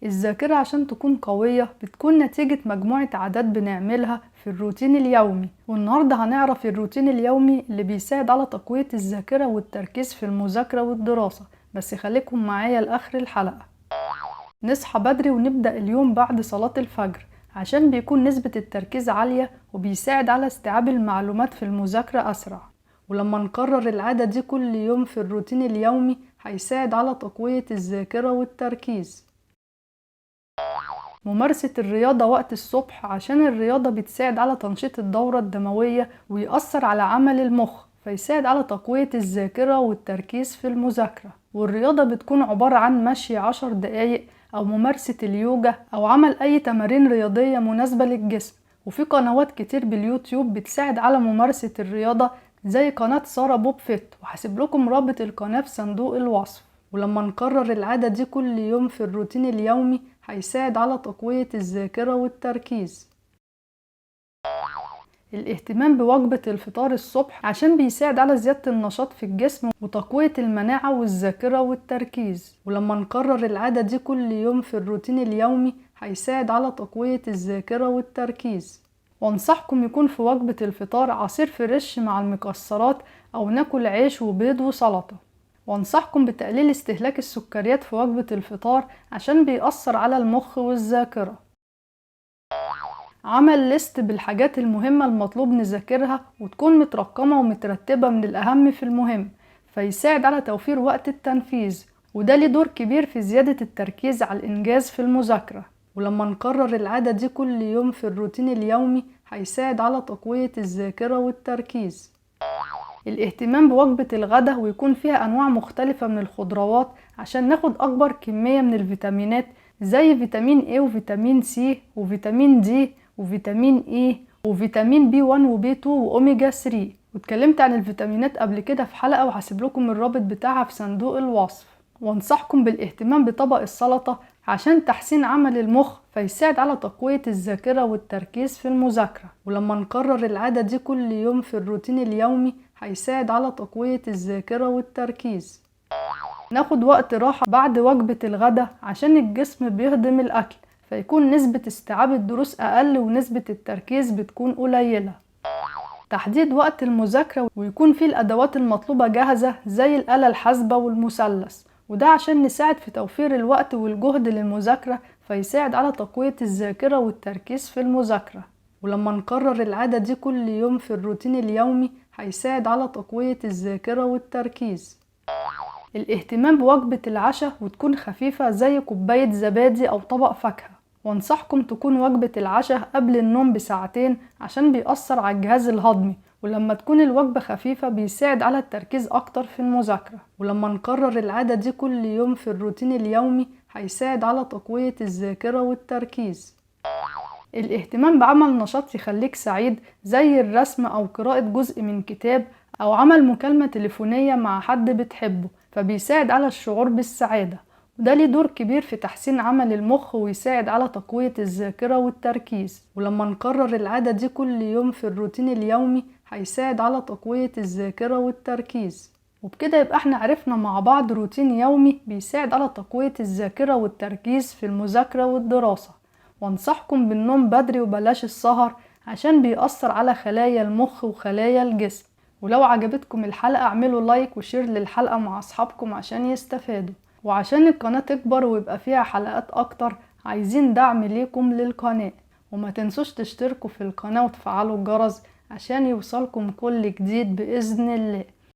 الذاكرة عشان تكون قوية بتكون نتيجة مجموعة عادات بنعملها في الروتين اليومي، والنهاردة هنعرف الروتين اليومي اللي بيساعد على تقوية الذاكرة والتركيز في المذاكرة والدراسة. بس خليكم معايا لآخر الحلقة. نصحى بدري ونبدأ اليوم بعد صلاة الفجر عشان بيكون نسبة التركيز عالية وبيساعد على استيعاب المعلومات في المذاكرة أسرع. ولما نكرر العادة دي كل يوم في الروتين اليومي هيساعد على تقوية الذاكرة والتركيز. ممارسة الرياضة وقت الصبح عشان الرياضة بتساعد على تنشيط الدورة الدموية ويأثر على عمل المخ، فيساعد على تقوية الذاكرة والتركيز في المذاكرة. والرياضة بتكون عبارة عن مشي 10 دقايق أو ممارسة اليوجا أو عمل أي تمارين رياضية مناسبة للجسم. وفي قنوات كتير باليوتيوب بتساعد على ممارسة الرياضة زي قناة سارة بوب فيت، وهسيب لكم رابط القناة في صندوق الوصف. ولما نكرر العادة دي كل يوم في الروتين اليومي هيساعد على تقوية الذاكرة والتركيز. الاهتمام بوجبة الفطار الصبح عشان بيساعد على زيادة النشاط في الجسم وتقوية المناعة والذاكرة والتركيز. ولما نكرر العادة دي كل يوم في الروتين اليومي هيساعد على تقوية الذاكرة والتركيز. وانصحكم يكون في وجبة الفطار عصير فريش مع المكسرات أو ناكل عيش وبيض وسلطة. وانصحكم بتقليل استهلاك السكريات في وجبة الفطار عشان بيأثر على المخ والذاكرة. عمل ليست بالحاجات المهمة المطلوب نذاكرها وتكون مترقمة ومترتبة من الأهم في المهم، فيساعد على توفير وقت التنفيذ، وده ليه دور كبير في زيادة التركيز على الإنجاز في المذاكرة. ولما نكرر العادة دي كل يوم في الروتين اليومي هيساعد على تقوية الذاكرة والتركيز. الاهتمام بوجبة الغداء ويكون فيها أنواع مختلفة من الخضروات عشان ناخد أكبر كمية من الفيتامينات زي فيتامين A وفيتامين C وفيتامين D وفيتامين E وفيتامين B1 وB2 وأوميجا 3. واتكلمت عن الفيتامينات قبل كده في حلقة وهسيب لكم الرابط بتاعها في صندوق الوصف. وانصحكم بالاهتمام بطبق السلطة عشان تحسين عمل المخ، فيساعد على تقوية الذاكرة والتركيز في المذاكرة. ولما نكرر العادة دي كل يوم في الروتين اليومي هيساعد على تقوية الذاكرة والتركيز. ناخد وقت راحة بعد وجبة الغداء عشان الجسم بيهضم الأكل، فيكون نسبة استيعاب الدروس أقل ونسبة التركيز بتكون قليلة. تحديد وقت المذاكرة ويكون فيه الأدوات المطلوبة جاهزة زي الآلة الحاسبة والمثلث، وده عشان نساعد في توفير الوقت والجهد للمذاكرة، فيساعد على تقوية الذاكرة والتركيز في المذاكرة. ولما نكرر العادة دي كل يوم في الروتين اليومي هيساعد على تقوية الذاكرة والتركيز. الاهتمام بوجبة العشاء وتكون خفيفة زي كوباية زبادي أو طبق فاكهة. وانصحكم تكون وجبة العشاء قبل النوم بساعتين عشان بيأثر على الجهاز الهضمي، ولما تكون الوجبة خفيفة بيساعد على التركيز أكتر في المذاكرة. ولما نكرر العادة دي كل يوم في الروتين اليومي هيساعد على تقوية الذاكرة والتركيز. الاهتمام بعمل نشاط يخليك سعيد زي الرسم أو قراءة جزء من كتاب أو عمل مكالمة تليفونية مع حد بتحبه، فبيساعد على الشعور بالسعادة، وده ليه دور كبير في تحسين عمل المخ ويساعد على تقوية الذاكرة والتركيز. ولما نكرر العادة دي كل يوم في الروتين اليومي هيساعد على تقوية الذاكرة والتركيز. وبكده يبقى احنا عرفنا مع بعض روتين يومي بيساعد على تقوية الذاكرة والتركيز في المذاكرة والدراسة. وانصحكم بالنوم بدري وبلاش السهر عشان بيأثر على خلايا المخ وخلايا الجسم. ولو عجبتكم الحلقة اعملوا لايك وشير للحلقة مع اصحابكم عشان يستفادوا. وعشان القناة تكبر ويبقى فيها حلقات اكتر عايزين دعم ليكم للقناة، وما تنسوش تشتركوا في القناة وتفعلوا الجرس عشان يوصلكم كل جديد بإذن الله.